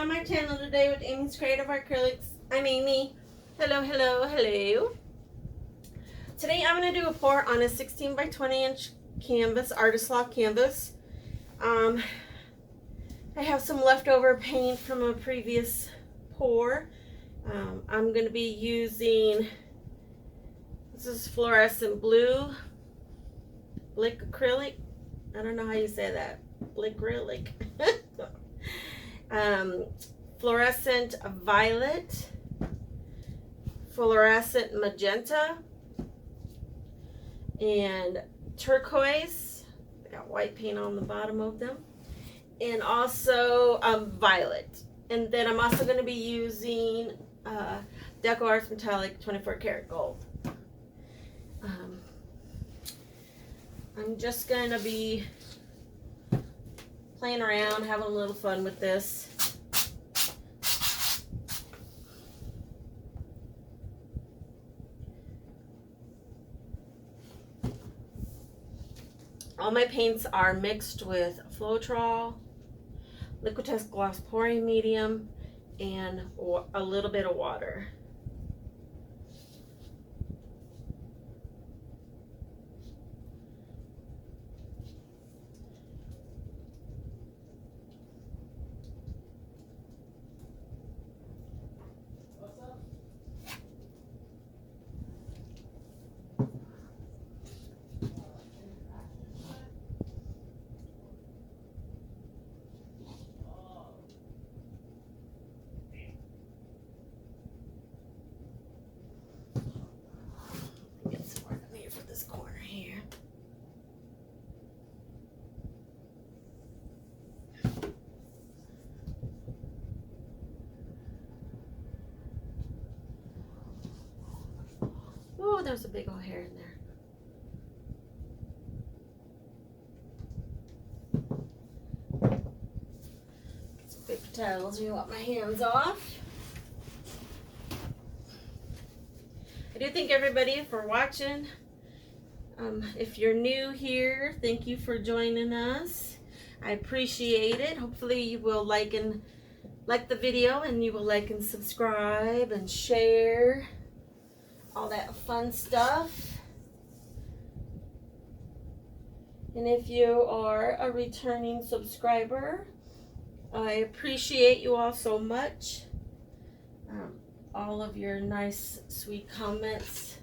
on my channel today with Amy's Creative Acrylics. I'm Amy. Hello, hello, hello. Today I'm going to do a pour on a 16 by 20 inch canvas, artist lock canvas. I have some leftover paint from a previous pour. I'm going to be using, this is fluorescent blue, Blick Acrylic. I don't know how you say that. Blickrylic. Florescent Violet, Florescent Magenta, and Turquoise. I got white paint on the bottom of them. And also Violet. And then I'm also going to be using Decoart Metallic 24 karat gold. I'm just going to be playing around, having a little fun with this. All my paints are mixed with Floetrol, Liquitex gloss pouring medium, and a little bit of water. Oh, there's a big old hair in there. Get some paper towels and wipe my hands off. I do thank everybody for watching. If you're new here, thank you for joining us. I appreciate it. Hopefully you will like the video, and you will like and subscribe and share. All that fun stuff. And if you are a returning subscriber, I appreciate you all so much. All of your nice, sweet comments.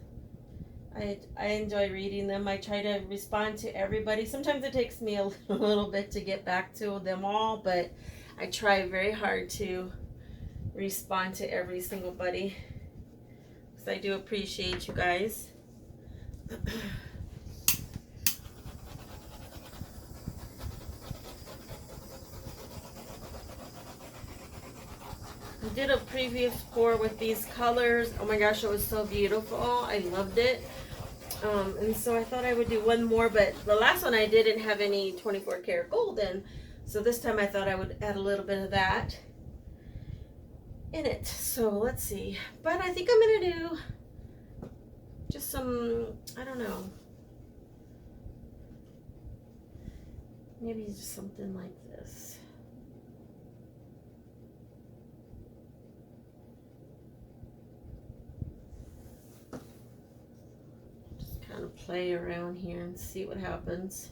I enjoy reading them. I try to respond to everybody. Sometimes it takes me a little bit to get back to them all, but I try very hard to respond to every single buddy. I do appreciate you guys. I did a previous pour with these colors. Oh my gosh, it was so beautiful. I loved it. And so I thought I would do one more, but the last one I didn't have any 24 karat gold in. So this time I thought I would add a little bit of that in it. So let's see. But I think I'm gonna do just some, I don't know, maybe just something like this. Just kind of play around here and see what happens.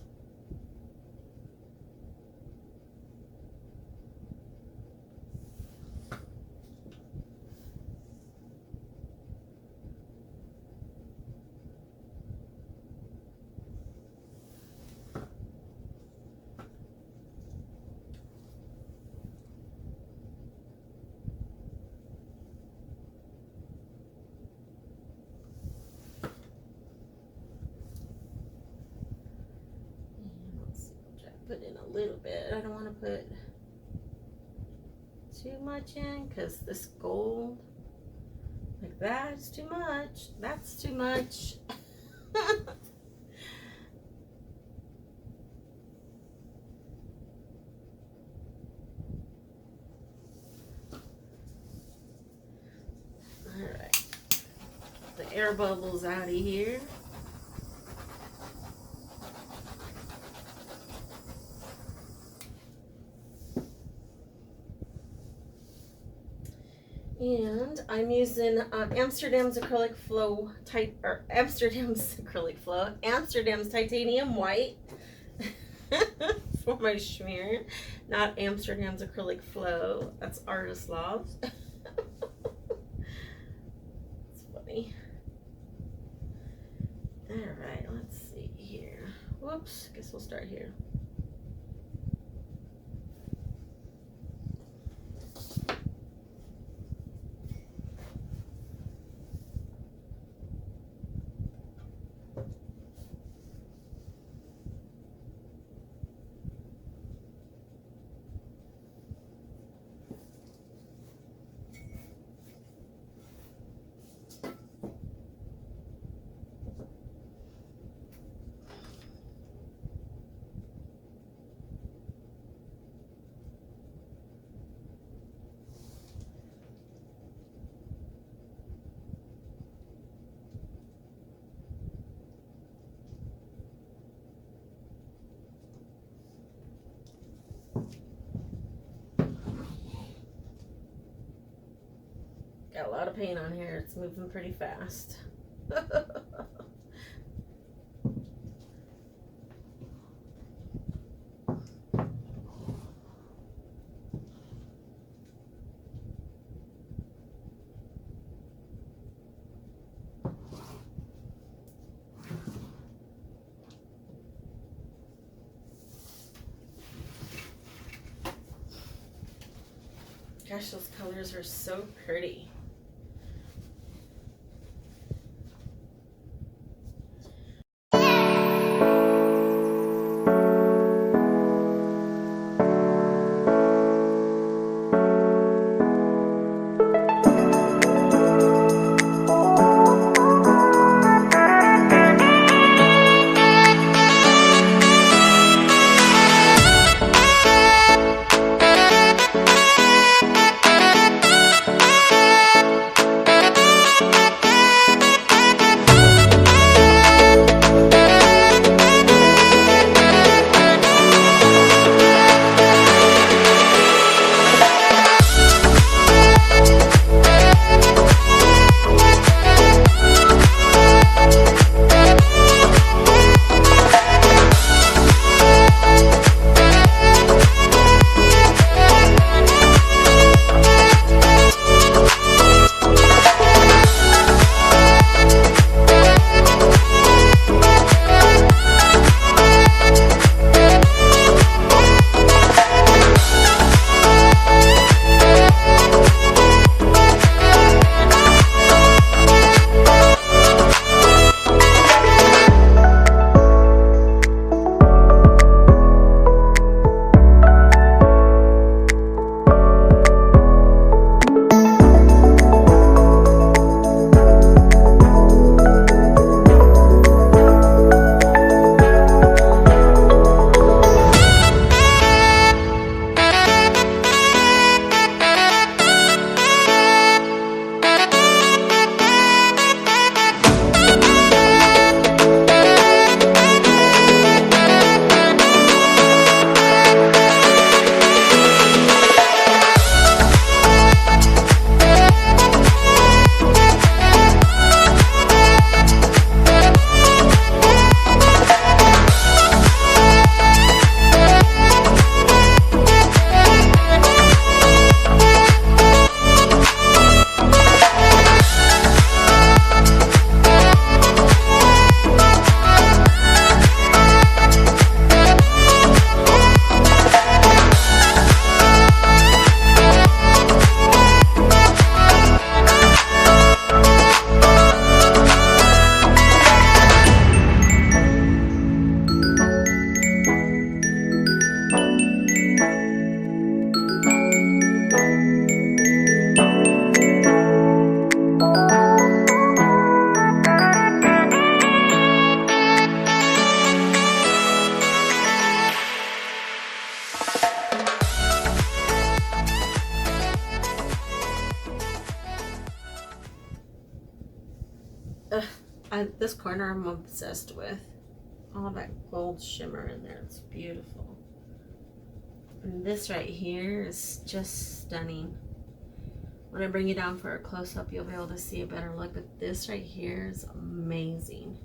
Put in a little bit. I don't want to put too much in, because this gold like that is too much. That's too much. All right, the air bubbles out of here. And I'm using Amsterdam's Acrylic Flow Amsterdam's Titanium White for my schmear. Not Amsterdam's Acrylic Flow. That's Artist Love. It's funny. Alright, let's see here. Whoops, guess we'll start here. Got a lot of paint on here. It's moving pretty fast. Gosh, those colors are so pretty. This corner I'm obsessed with. All that gold shimmer in there. It's beautiful. And this right here is just stunning. When I bring you down for a close-up, you'll be able to see a better look. But this right here is amazing.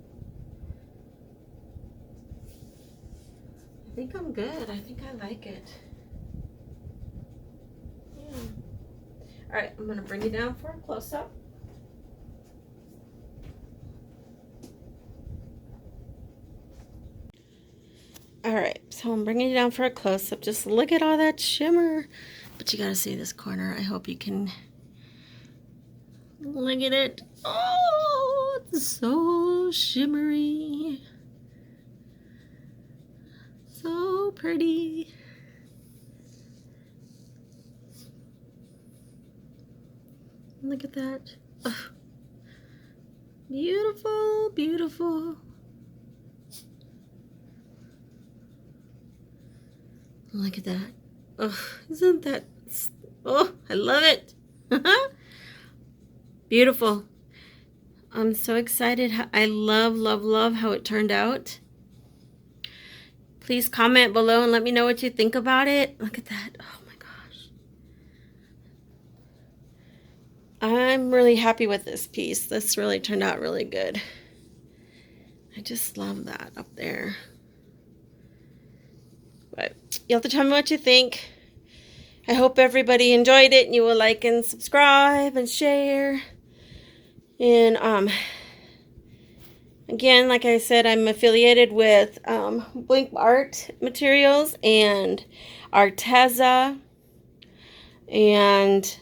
I think I'm good. I think I like it. Yeah. All right, I'm going to bring you down for a close-up. All right, so I'm bringing you down for a close-up. Just look at all that shimmer. But you got to see this corner. I hope you can look at it. Oh, it's so shimmery. So pretty. Look at that. Oh. Beautiful, beautiful. Look at that. Oh, isn't that... Oh, I love it. Beautiful. I'm so excited. I love, love, love how it turned out. Please comment below and let me know what you think about it. Look at that. Oh my gosh. I'm really happy with this piece. This really turned out really good. I just love that up there. But you'll have to tell me what you think. I hope everybody enjoyed it and you will like and subscribe and share. And again, like I said, I'm affiliated with Blick Art and Materials and Arteza and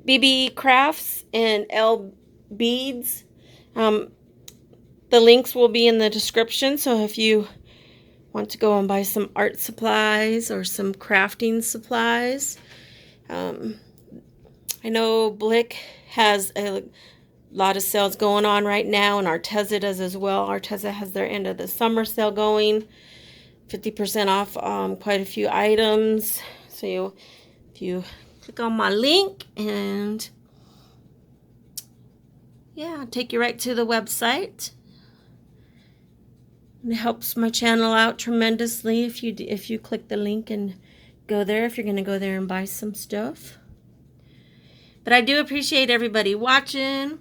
BeeBee Crafts and L Beads. The links will be in the description, so if you want to go and buy some art supplies or some crafting supplies. I know Blick has a lot of sales going on right now, and Arteza does as well. Arteza has their end of the summer sale going, 50% off quite a few items. So if you click on my link, and yeah, take you right to the website. It helps my channel out tremendously if you click the link and go there, if you're going to go there and buy some stuff. But I do appreciate everybody watching.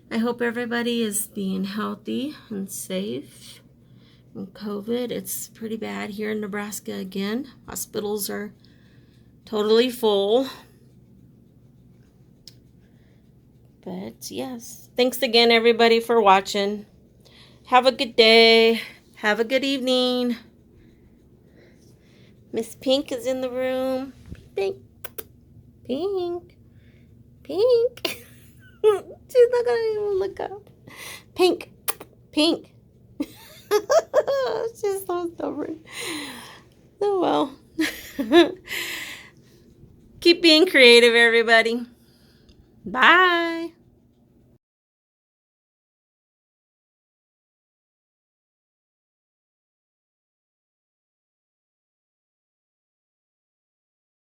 I hope everybody is being healthy and safe. And COVID, it's pretty bad here in Nebraska again. Hospitals are totally full. But yes, thanks again everybody for watching. Have a good day. Have a good evening. Miss Pink is in the room. Pink. Pink. Pink. She's not gonna even look up. Pink. Pink. She's so stubborn. Oh well. Keep being creative, everybody. Bye.